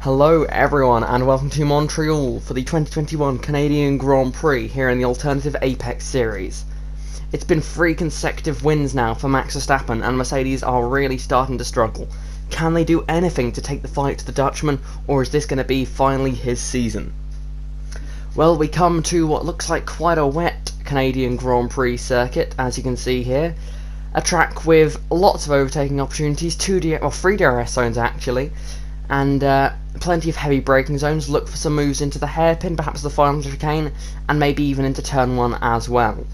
Hello everyone and welcome to Montreal for the 2021 Canadian Grand Prix here in the Alternative Apex series. It's been 3 consecutive wins now for Max Verstappen and Mercedes are really starting to struggle. Can they do anything to take the fight to the Dutchman, or is this going to be finally his season? Well, we come to what looks like quite a wet Canadian Grand Prix circuit, as you can see here. A track with lots of overtaking opportunities, 3 DRS zones actually, and plenty of heavy braking zones. Look for some moves into the hairpin, perhaps the final chicane, and maybe even into turn 1 as well.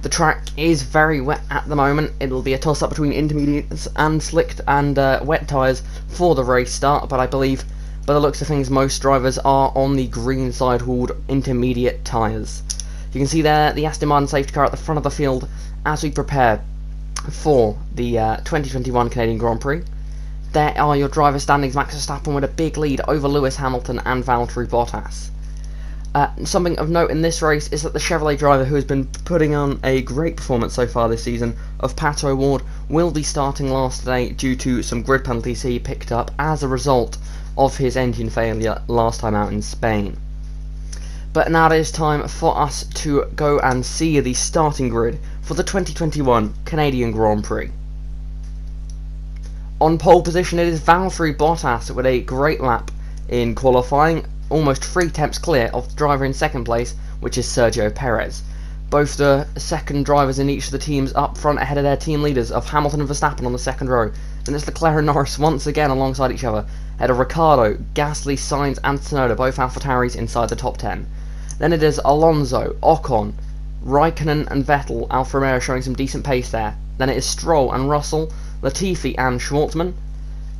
The track is very wet at the moment. It'll be a toss-up between intermediates and slicked and wet tyres for the race start, but I believe by the looks of things most drivers are on the green sidewalled intermediate tyres. You can see there the Aston Martin safety car at the front of the field as we prepare for the 2021 Canadian Grand Prix. There are your driver standings. Max Verstappen with a big lead over Lewis Hamilton and Valtteri Bottas. Something of note in this race is that the Chevrolet driver who has been putting on a great performance so far this season of Pato O'Ward will be starting last today due to some grid penalties he picked up as a result of his engine failure last time out in Spain. But now it is time for us to go and see the starting grid for the 2021 Canadian Grand Prix. On pole position it is Valtteri Bottas with a great lap in qualifying, almost 3 tenths clear of the driver in second place, which is Sergio Perez. Both the second drivers in each of the teams up front ahead of their team leaders of Hamilton and Verstappen on the second row. Then it's Leclerc and Norris once again alongside each other, ahead of Ricciardo, Gasly, Sainz and Tsunoda, both AlphaTauris inside the top 10. Then it is Alonso, Ocon, Raikkonen and Vettel, Alfa Romeo showing some decent pace there. Then it is Stroll and Russell, Latifi and Schwartzman.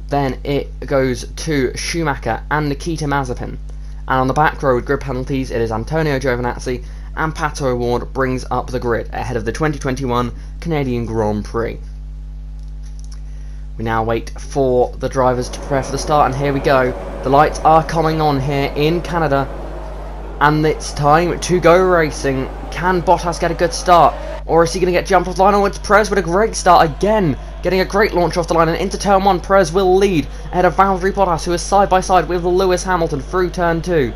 Then it goes to Schumacher and Nikita Mazepin. And on the back row with grid penalties it is Antonio Giovinazzi, and Pato O'Ward brings up the grid ahead of the 2021 Canadian Grand Prix. We now wait for the drivers to prepare for the start, and here we go. The lights are coming on here in Canada, and it's time to go racing. Can Bottas get a good start, or is he going to get jumped off the line? Oh, it's Perez with a great start again, getting a great launch off the line, and into turn 1 Perez will lead ahead of Valtteri Bottas, who is side by side with Lewis Hamilton through turn 2.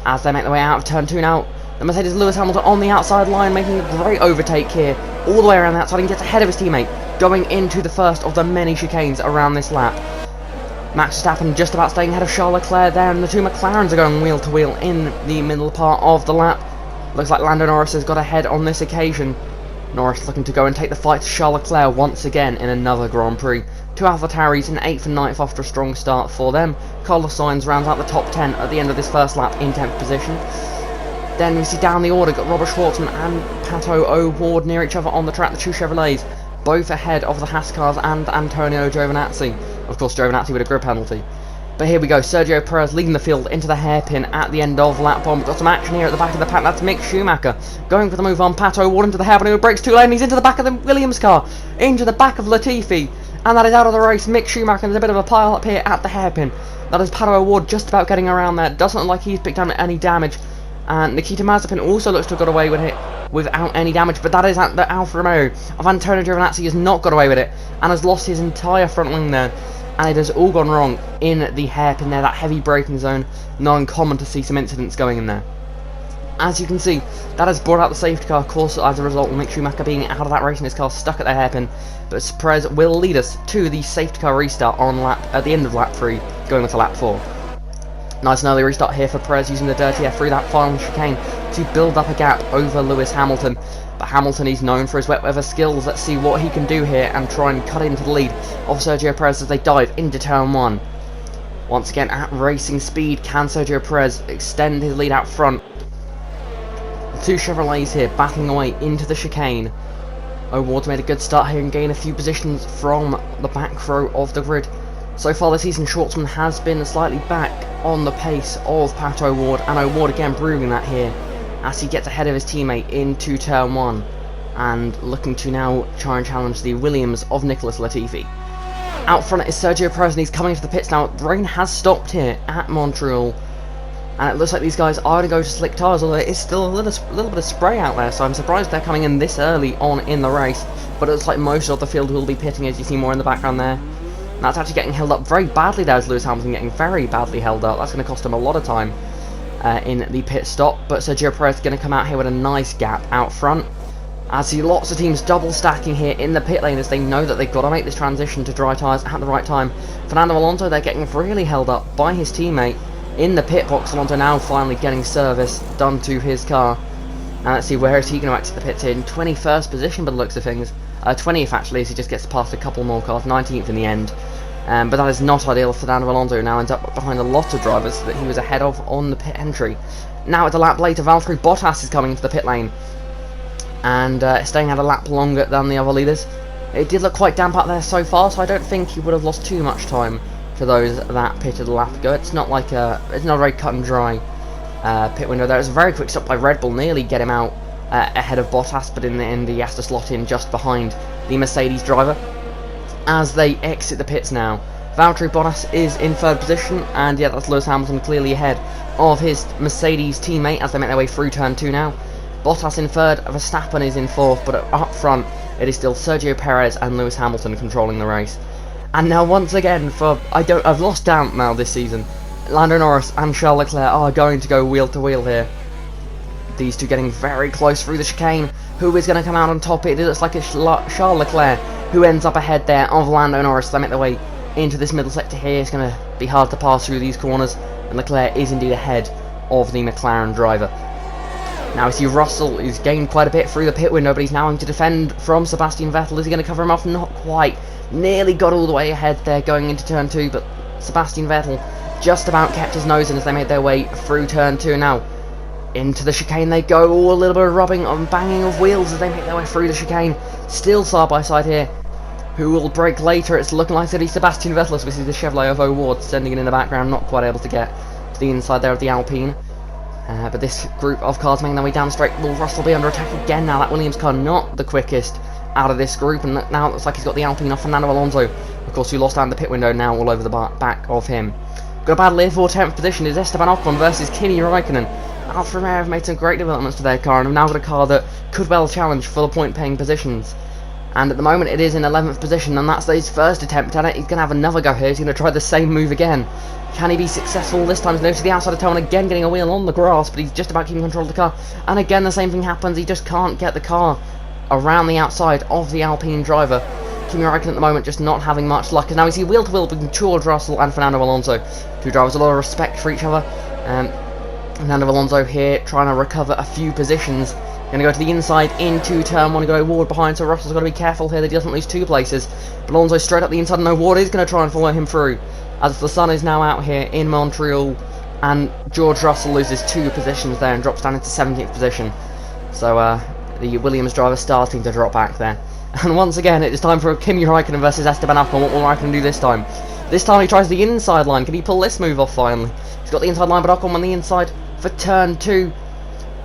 As they make their way out of turn 2 now, the Mercedes Lewis Hamilton on the outside line making a great overtake here, all the way around the outside, and gets ahead of his teammate, going into the first of the many chicanes around this lap. Max Verstappen just about staying ahead of Charles Leclerc there, and the 2 McLarens are going wheel to wheel in the middle part of the lap. Looks like Lando Norris has got ahead on this occasion. Norris looking to go and take the fight to Charles Leclerc once again in another Grand Prix. 2 AlphaTauris in 8th and 9th after a strong start for them. Carlos Sainz rounds out the top 10 at the end of this first lap in 10th position. Then we see down the order, got Robert Schwartzman and Pato O'Ward near each other on the track, the 2 Chevrolets, both ahead of the Haas cars and Antonio Giovinazzi. Of course, Giovinazzi with a grid penalty. But here we go, Sergio Perez leading the field into the hairpin at the end of lap 1. We've got some action here at the back of the pack. That's Mick Schumacher going for the move on Pato O'Ward into the hairpin, who breaks too late, and he's into the back of the Williams car, into the back of Latifi, and that is out of the race. Mick Schumacher, there's a bit of a pile up here at the hairpin. That is Pato O'Ward just about getting around there. Doesn't look like he's picked up any damage. And Nikita Mazepin also looks to have got away with it without any damage, but that is the Alfa Romeo of Antonio Giovinazzi has not got away with it and has lost his entire front wing there, and it has all gone wrong in the hairpin there, that heavy braking zone. Not uncommon to see some incidents going in there. As you can see, that has brought out the safety car, of course, as a result of Mick Schumacher being out of that race and his car stuck at the hairpin, but Perez will lead us to the safety car restart at the end of lap 3, going into lap 4. Nice and early restart here for Perez using the dirty air through that final chicane to build up a gap over Lewis Hamilton. But Hamilton is known for his wet weather skills. Let's see what he can do here and try and cut into the lead of Sergio Perez as they dive into turn 1. Once again at racing speed, can Sergio Perez extend his lead out front? The 2 Chevrolets here battling away into the chicane. O'Ward's made a good start here and gained a few positions from the back row of the grid. So far this season, Schwartzman has been slightly back on the pace of Pato O'Ward, and O'Ward again proving that here as he gets ahead of his teammate into turn 1 and looking to now try and challenge the Williams of Nicholas Latifi. Out front is Sergio Perez, and he's coming into the pits now. The rain has stopped here at Montreal, and it looks like these guys are going to go to slick tyres, although there is still a little bit of spray out there, so I'm surprised they're coming in this early on in the race. But it looks like most of the field will be pitting, as you see more in the background there. And that's actually getting held up very badly there, as Lewis Hamilton getting very badly held up. That's going to cost him a lot of time in the pit stop. But Sergio Perez is going to come out here with a nice gap out front. As see lots of teams double stacking here in the pit lane, as they know that they've got to make this transition to dry tyres at the right time. Fernando Alonso, they're getting really held up by his teammate in the pit box. Alonso now finally getting service done to his car. And let's see, where is he going to exit the pits in? 21st position by the looks of things. 20th actually, as he just gets past a couple more cars. 19th in the end. But that is not ideal for Fernando Alonso, who now ends up behind a lot of drivers that he was ahead of on the pit entry. Now at a lap later, Valtteri Bottas is coming into the pit lane and staying at a lap longer than the other leaders. It did look quite damp out there so far, so I don't think he would have lost too much time to those that pitted a lap ago. It's not like it's not a very cut and dry pit window there. It was a very quick stop by Red Bull, nearly get him out ahead of Bottas, but in the end he has to slot in just behind the Mercedes driver. As they exit the pits now, Valtteri Bottas is in 3rd position, and yeah, that's Lewis Hamilton clearly ahead of his Mercedes teammate as they make their way through turn 2 now. Bottas in 3rd, Verstappen is in 4th, but up front it is still Sergio Perez and Lewis Hamilton controlling the race. And now once again, I've lost count now this season, Lando Norris and Charles Leclerc are going to go wheel to wheel here. These two getting very close through the chicane. Who is going to come out on top? It looks like it's Charles Leclerc who ends up ahead there of Lando Norris. They make their way into this middle sector here. It's going to be hard to pass through these corners, and Leclerc is indeed ahead of the McLaren driver. Now we see Russell is gained quite a bit through the pit window, but he's now having to defend from Sebastian Vettel. Is he going to cover him off? Not quite. Nearly got all the way ahead there going into turn 2, but Sebastian Vettel just about kept his nose in as they made their way through turn 2 now. Into the chicane they go. Oh, a little bit of rubbing and banging of wheels as they make their way through the chicane. Still side by side here. Who will break later? It's looking like it's going to be Sebastian Vettel, as we see the Chevrolet of O'Ward sending it in the background, not quite able to get to the inside there of the Alpine. But this group of cars making their way down straight. Will Russell be under attack again now? That Williams car not the quickest out of this group, and now it looks like he's got the Alpine off Fernando Alonso, of course, who lost out in the pit window, now all over the back of him. Got a battle here for 10th position is Esteban Ocon versus Kimi Raikkonen. Alfa Romeo have made some great developments to their car and have now got a car that could well challenge for the point-paying positions. And at the moment it is in 11th position, and that's his first attempt at it. He's going to have another go here. He's going to try the same move again. Can he be successful this time? He's noticed the outside of toe, and again getting a wheel on the grass, but he's just about keeping control of the car. And again the same thing happens. He just can't get the car around the outside of the Alpine driver. Kimi Raikkonen at the moment just not having much luck. And now we see wheel to wheel between George Russell and Fernando Alonso. Two drivers, a lot of respect for each other. Fernando Alonso here trying to recover a few positions. Going to go to the inside into turn 1 and go O'Ward behind, so Russell's got to be careful here that he doesn't lose 2 places. But Alonso straight up the inside, and O'Ward is going to try and follow him through, as the sun is now out here in Montreal, and George Russell loses 2 positions there and drops down into 17th position. So the Williams driver starting to drop back there. And once again it is time for Kimi Raikkonen versus Esteban Ocon. What will Raikkonen do this time? This time he tries the inside line. Can he pull this move off finally? He's got the inside line, but Ocon on the inside for turn 2.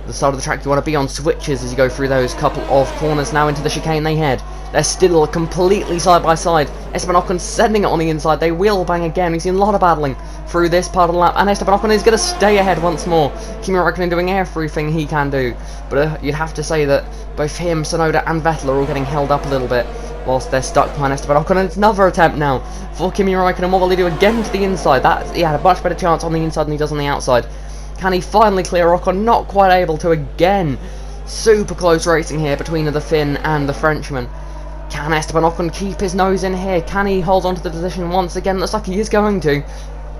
The side of the track you want to be on switches as you go through those couple of corners. Now into the chicane they head. They're still completely side by side. Esteban Ocon sending it on the inside. They will bang again. We've seen a lot of battling through this part of the lap, and Esteban Ocon is going to stay ahead once more. Kimi Raikkonen doing everything he can do, but you'd have to say that both him, Tsunoda and Vettel are all getting held up a little bit whilst they're stuck behind Esteban Ocon. And it's another attempt now for Kimi Raikkonen. What will he do again to the inside? He had a much better chance on the inside than he does on the outside. Can he finally clear Ocon? Not quite able to again. Super close racing here between the Finn and the Frenchman. Can Esteban Ocon keep his nose in here? Can he hold on to the position once again? Looks like he is going to.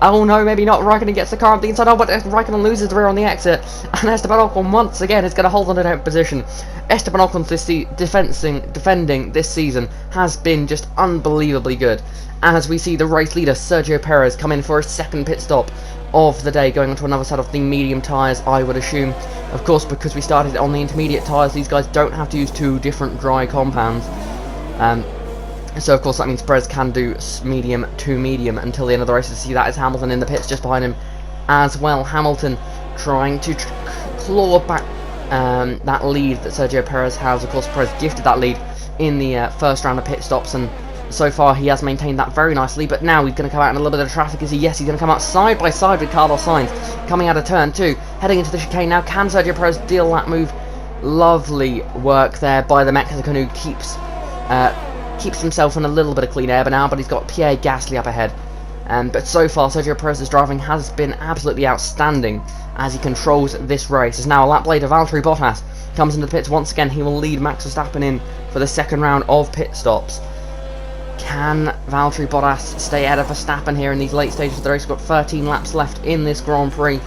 Oh no, maybe not. Raikkonen gets the car up the inside. Oh, but Raikkonen loses the rear on the exit. And Esteban Ocon once again is going to hold on to that position. Esteban Ocon's defending this season has been just unbelievably good. As we see the race leader, Sergio Perez, come in for his second pit stop of the day, going on to another set of the medium tyres, I would assume. Of course, because we started on the intermediate tyres, these guys don't have to use 2 different dry compounds. So of course that means Perez can do medium to medium until the end of the race. To see that is Hamilton in the pits just behind him as well. Hamilton trying to claw back that lead that Sergio Perez has. Of course, Perez gifted that lead in the first round of pit stops, and so far he has maintained that very nicely. But now he's going to come out in a little bit of traffic. Yes, he's going to come out side by side with Carlos Sainz coming out of turn 2, heading into the chicane now. Can Sergio Perez deal that move? Lovely work there by the Mexican, who keeps keeps himself in a little bit of clean air but he's got Pierre Gasly up ahead. But so far, Sergio Perez's driving has been absolutely outstanding as he controls this race. As now a lap later, Valtteri Bottas comes into the pits once again. He will lead Max Verstappen in for the second round of pit stops. Can Valtteri Bottas stay ahead of Verstappen here in these late stages of the race? We've got 13 laps left in this Grand Prix.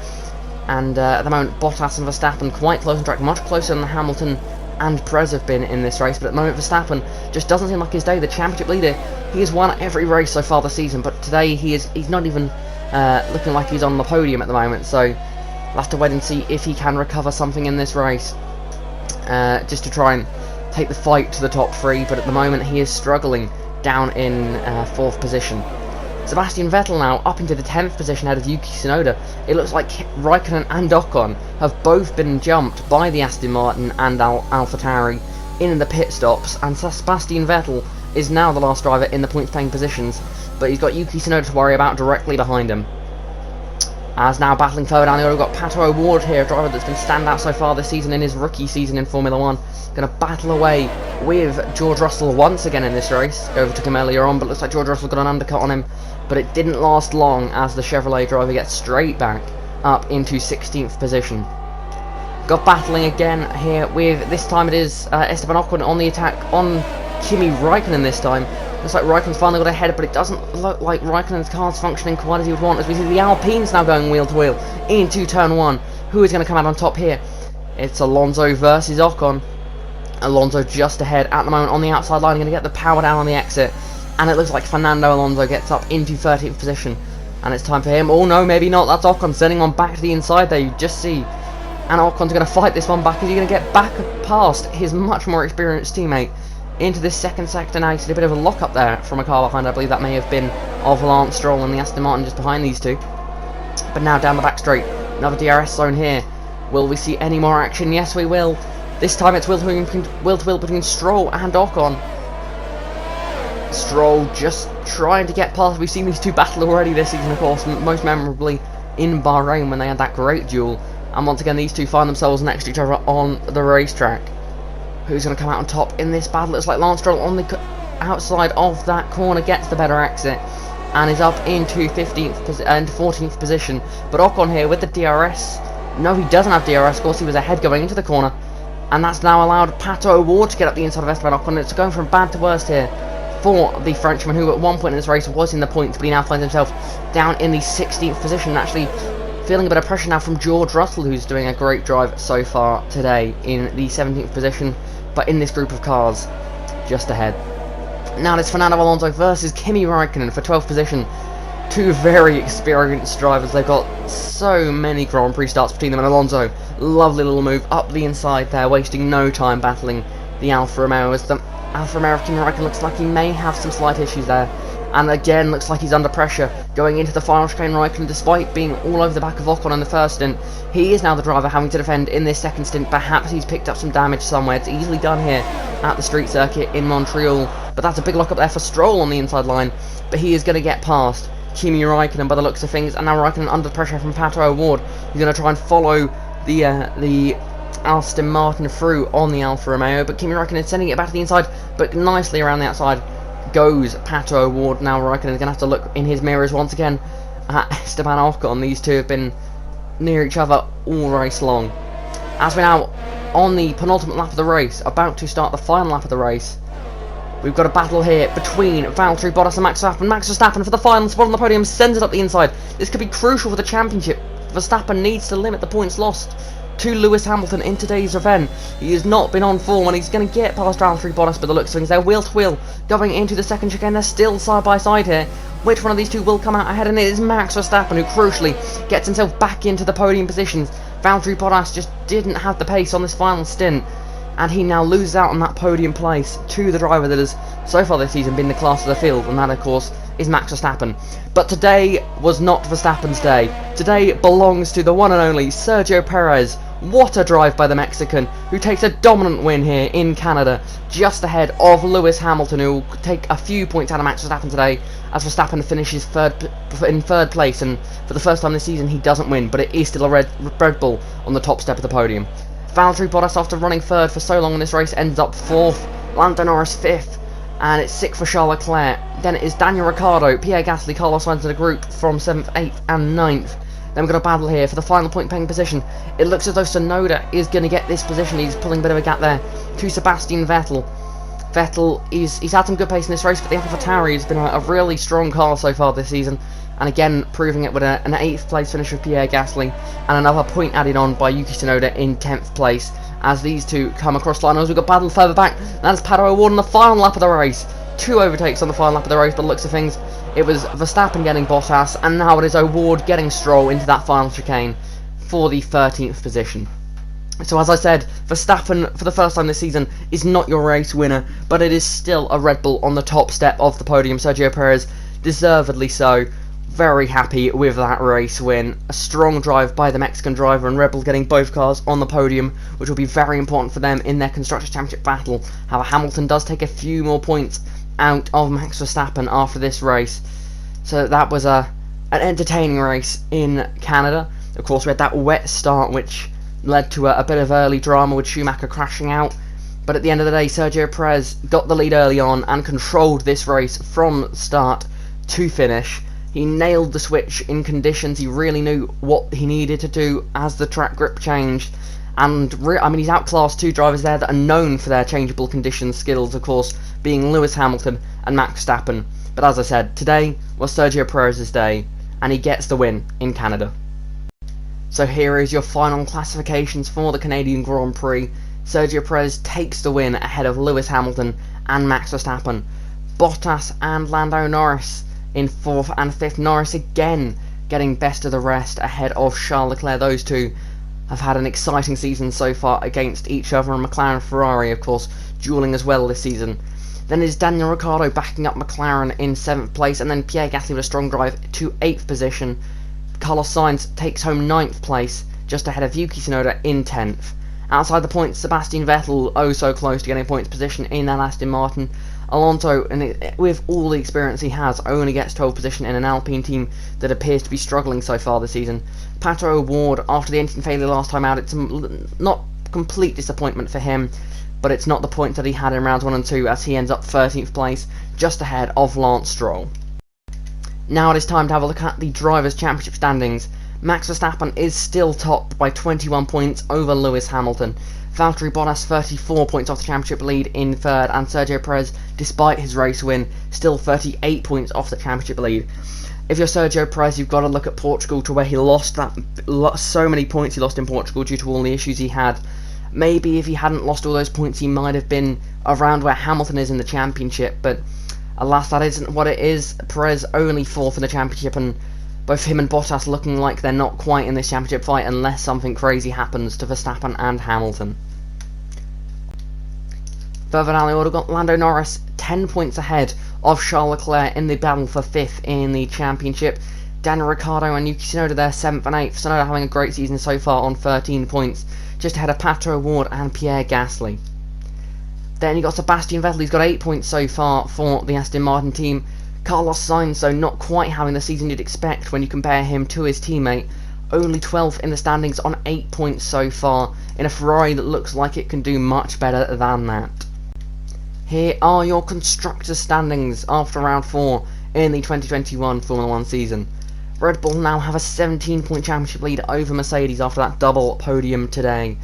And at the moment, Bottas and Verstappen quite close on track, much closer than Hamilton and Perez have been in this race, but at the moment Verstappen just doesn't seem like his day. The championship leader, he has won every race so far this season, but today he's not even looking like he's on the podium at the moment, so we'll have to wait and see if he can recover something in this race, just to try and take the fight to the top three, but at the moment he is struggling down in 4th position. Sebastian Vettel now up into the 10th position ahead of Yuki Tsunoda. It looks like Raikkonen and Ocon have both been jumped by the Aston Martin and AlphaTauri in the pit stops, and Sebastian Vettel is now the last driver in the points paying positions, but he's got Yuki Tsunoda to worry about directly behind him. As now battling further down the order, we've got Pato O'Ward here, a driver that's been standout so far this season in his rookie season in Formula 1. Going to battle away with George Russell once again in this race. Overtook him earlier on, but looks like George Russell got an undercut on him. But it didn't last long as the Chevrolet driver gets straight back up into 16th position. Got battling again here with, this time it is Esteban Ocon on the attack on Kimi Raikkonen this time. Looks like Raikkonen's finally got ahead, but it doesn't look like Raikkonen's car's functioning quite as he would want, as we see the Alpines now going wheel to wheel into turn 1. Who is going to come out on top here? It's Alonso versus Ocon. Alonso just ahead at the moment on the outside line, going to get the power down on the exit, and it looks like Fernando Alonso gets up into 13th position, and it's time for him. Oh no, maybe not. That's Ocon sending one back to the inside there, you just see. And Ocon's going to fight this one back. Is he going to get back past his much more experienced teammate into this second sector now? He's a bit of a lock up there from a car behind. I believe that may have been of Lance Stroll and the Aston Martin just behind these two. But now down the back straight, another DRS zone here. Will we see any more action? Yes, we will. This time it's wheel to wheel between Stroll and Ocon. Stroll just trying to get past. We've seen these two battle already this season, of course, most memorably in Bahrain when they had that great duel. And once again, these two find themselves next to each other on the racetrack. Who's going to come out on top in this battle? It's like Lance Stroll on the outside of that corner gets the better exit and is up into 15th and 14th position. But Ocon here with the DRS. No, he doesn't have DRS. Of course, he was ahead going into the corner. And that's now allowed Pato O'Ward to get up the inside of Esteban Ocon. It's going from bad to worst here for the Frenchman, who at one point in this race was in the points, but he now finds himself down in the 16th position, actually feeling a bit of pressure now from George Russell, who's doing a great drive so far today in the 17th position, but in this group of cars just ahead. Now it's Fernando Alonso versus Kimi Raikkonen for 12th position. Two very experienced drivers. They've got so many Grand Prix starts between them, and Alonso, lovely little move up the inside there, wasting no time battling the Alfa Romeo, as the Alfa Romeo of Kimi Raikkonen looks like he may have some slight issues there. And again, looks like he's under pressure going into the final chicane. Raikkonen, despite being all over the back of Ocon in the first stint, he is now the driver having to defend in this second stint. Perhaps he's picked up some damage somewhere. It's easily done here at the street circuit in Montreal. But that's a big lock up there for Stroll on the inside line. But he is going to get past Kimi Raikkonen by the looks of things. And now Raikkonen under pressure from Pato O'Ward. He's going to try and follow the Aston Martin through on the Alfa Romeo. But Kimi Raikkonen sending it back to the inside, but nicely around the outside goes Pato O'Ward. Now Raikkonen is going to have to look in his mirrors once again at Esteban Ocon. These two have been near each other all race long. As we're now on the penultimate lap of the race, about to start the final lap of the race, we've got a battle here between Valtteri Bottas and Max Verstappen. Max Verstappen for the final spot on the podium sends it up the inside. This could be crucial for the championship. Verstappen needs to limit the points lost to Lewis Hamilton in today's event. He has not been on form, and he's going to get past Valtteri Bottas by the looks of things. They're wheel to wheel going into the second chicane. They're still side by side here. Which one of these two will come out ahead? And it is Max Verstappen, who crucially gets himself back into the podium positions. Valtteri Bottas just didn't have the pace on this final stint, and he now loses out on that podium place to the driver that has so far this season been the class of the field, and that of course is Max Verstappen. But today was not Verstappen's day. Today belongs to the one and only Sergio Perez. What a drive by the Mexican, who takes a dominant win here in Canada, just ahead of Lewis Hamilton, who will take a few points out of Max Verstappen today, as Verstappen finishes in third place, and for the first time this season he doesn't win, but it is still a Red Bull on the top step of the podium. Valtteri Bottas, after running third for so long in this race, ends up fourth. Lando Norris fifth. and it's 6th for Charles Leclerc. Then it is Daniel Ricciardo, Pierre Gasly, Carlos Sainz in the group from 7th, 8th and 9th. Then we've got a battle here for the final point paying position. It looks as though Tsunoda is going to get this position. He's pulling a bit of a gap there to Sebastian Vettel. He's had some good pace in this race, but the AlphaTauri has been a really strong car so far this season. And again, proving it with an 8th place finish with Pierre Gasly, and another point added on by Yuki Tsunoda in 10th place. As these two come across the line, we've got battle further back. That's Pato O'Ward on the final lap of the race. 2 overtakes on the final lap of the race, by the looks of things. It was Verstappen getting Bottas, and now it is O'Ward getting Stroll into that final chicane for the 13th position. So as I said, Verstappen, for the first time this season, is not your race winner, but it is still a Red Bull on the top step of the podium. Sergio Perez, deservedly so. Very happy with that race win. A strong drive by the Mexican driver, and Red Bull getting both cars on the podium, which will be very important for them in their Constructors' Championship battle. However, Hamilton does take a few more points out of Max Verstappen after this race. So that was an entertaining race in Canada. Of course, we had that wet start, which led to a bit of early drama with Schumacher crashing out. But at the end of the day, Sergio Perez got the lead early on and controlled this race from start to finish. He nailed the switch in conditions. He really knew what he needed to do as the track grip changed. And he's outclassed 2 drivers there that are known for their changeable conditions skills, of course, being Lewis Hamilton and Max Verstappen. But as I said, today was Sergio Perez's day, and he gets the win in Canada. So here is your final classifications for the Canadian Grand Prix. Sergio Perez takes the win ahead of Lewis Hamilton and Max Verstappen. Bottas and Lando Norris in 4th and 5th. Norris again getting best of the rest ahead of Charles Leclerc. Those two have had an exciting season so far against each other, and McLaren and Ferrari, of course, duelling as well this season. Then is Daniel Ricciardo backing up McLaren in 7th place, and then Pierre Gasly with a strong drive to 8th position. Carlos Sainz takes home 9th place, just ahead of Yuki Tsunoda in 10th. Outside the points, Sebastian Vettel, oh so close to getting a points position in that Aston Martin. Alonso, with all the experience he has, only gets 12th position in an Alpine team that appears to be struggling so far this season. Pato O'Ward, after the engine failure last time out, it's not complete disappointment for him, but it's not the points that he had in rounds 1 and 2, as he ends up 13th place, just ahead of Lance Stroll. Now it is time to have a look at the Drivers' Championship standings. Max Verstappen is still top by 21 points over Lewis Hamilton. Valtteri Bottas 34 points off the championship lead in 3rd, and Sergio Perez, despite his race win, still 38 points off the championship lead. If you're Sergio Perez, you've got to look at Portugal, to where he lost so many points he lost in Portugal due to all the issues he had. Maybe if he hadn't lost all those points, he might have been around where Hamilton is in the championship, but alas, that isn't what it is. Perez only 4th in the championship, and both him and Bottas looking like they're not quite in this championship fight unless something crazy happens to Verstappen and Hamilton. Further down the order, we've got Lando Norris 10 points ahead of Charles Leclerc in the battle for 5th in the championship. Daniel Ricciardo and Yuki Tsunoda there 7th and 8th. Tsunoda having a great season so far on 13 points, just ahead of Pato O'Ward and Pierre Gasly. Then you've got Sebastian Vettel, he's got 8 points so far for the Aston Martin team. Carlos Sainz, though, not quite having the season you'd expect when you compare him to his teammate. Only 12th in the standings on 8 points so far, in a Ferrari that looks like it can do much better than that. Here are your Constructors' standings after round 4 in the 2021 Formula 1 season. Red Bull now have a 17-point championship lead over Mercedes after that double podium today.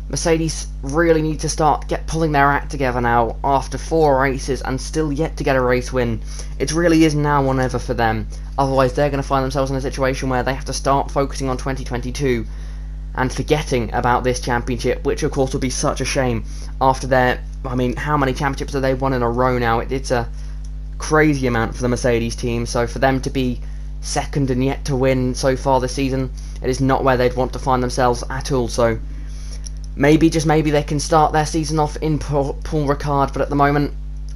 Mercedes really need to start pulling their act together now after 4 races and still yet to get a race win. It really is now or never for them. Otherwise they're going to find themselves in a situation where they have to start focusing on 2022 and forgetting about this championship, which of course will be such a shame after how many championships have they won in a row now? It's a crazy amount for the Mercedes team, so for them to be second and yet to win so far this season, it is not where they'd want to find themselves at all. So maybe, just maybe, they can start their season off in Paul Ricard, but at the moment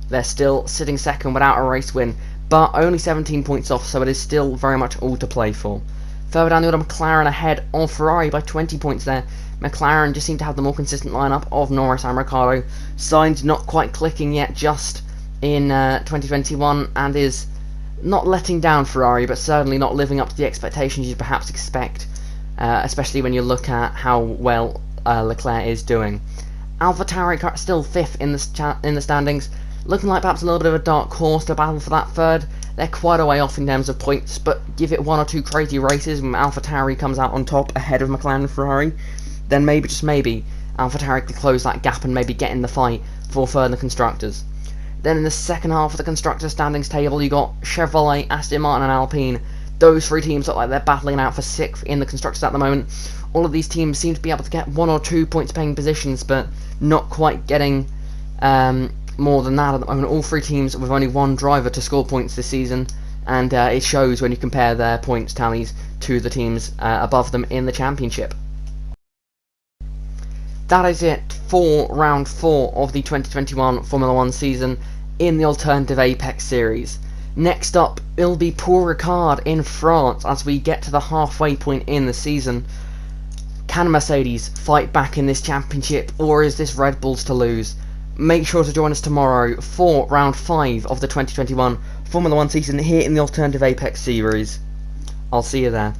they're still sitting second without a race win, but only 17 points off, so it is still very much all to play for. Further down the order, McLaren ahead of Ferrari by 20 points there. McLaren just seem to have the more consistent lineup of Norris and Ricciardo. Sainz not quite clicking yet just in 2021, and is not letting down Ferrari, but certainly not living up to the expectations you'd perhaps expect, especially when you look at how well Leclerc is doing. AlphaTauri still 5th in the standings. Looking like perhaps a little bit of a dark horse to battle for that third. They're quite a way off in terms of points, but give it 1 or 2 crazy races when AlphaTauri comes out on top ahead of McLaren and Ferrari, then maybe, just maybe, AlphaTauri could close that gap and maybe get in the fight for further constructors. Then in the second half of the constructors standings table, you got Chevrolet, Aston Martin and Alpine. Those 3 teams look like they're battling out for 6th in the constructors at the moment. All of these teams seem to be able to get 1 or 2 points paying positions, but not quite getting more than that at the moment. All 3 teams with only 1 driver to score points this season, and it shows when you compare their points tallies to the teams above them in the championship. That is it for round 4 of the 2021 Formula 1 season in the Alternative Apex series. Next up, it'll be Paul Ricard in France as we get to the halfway point in the season. Can Mercedes fight back in this championship, or is this Red Bull's to lose? Make sure to join us tomorrow for round 5 of the 2021 Formula 1 season here in the Alternative Apex series. I'll see you there.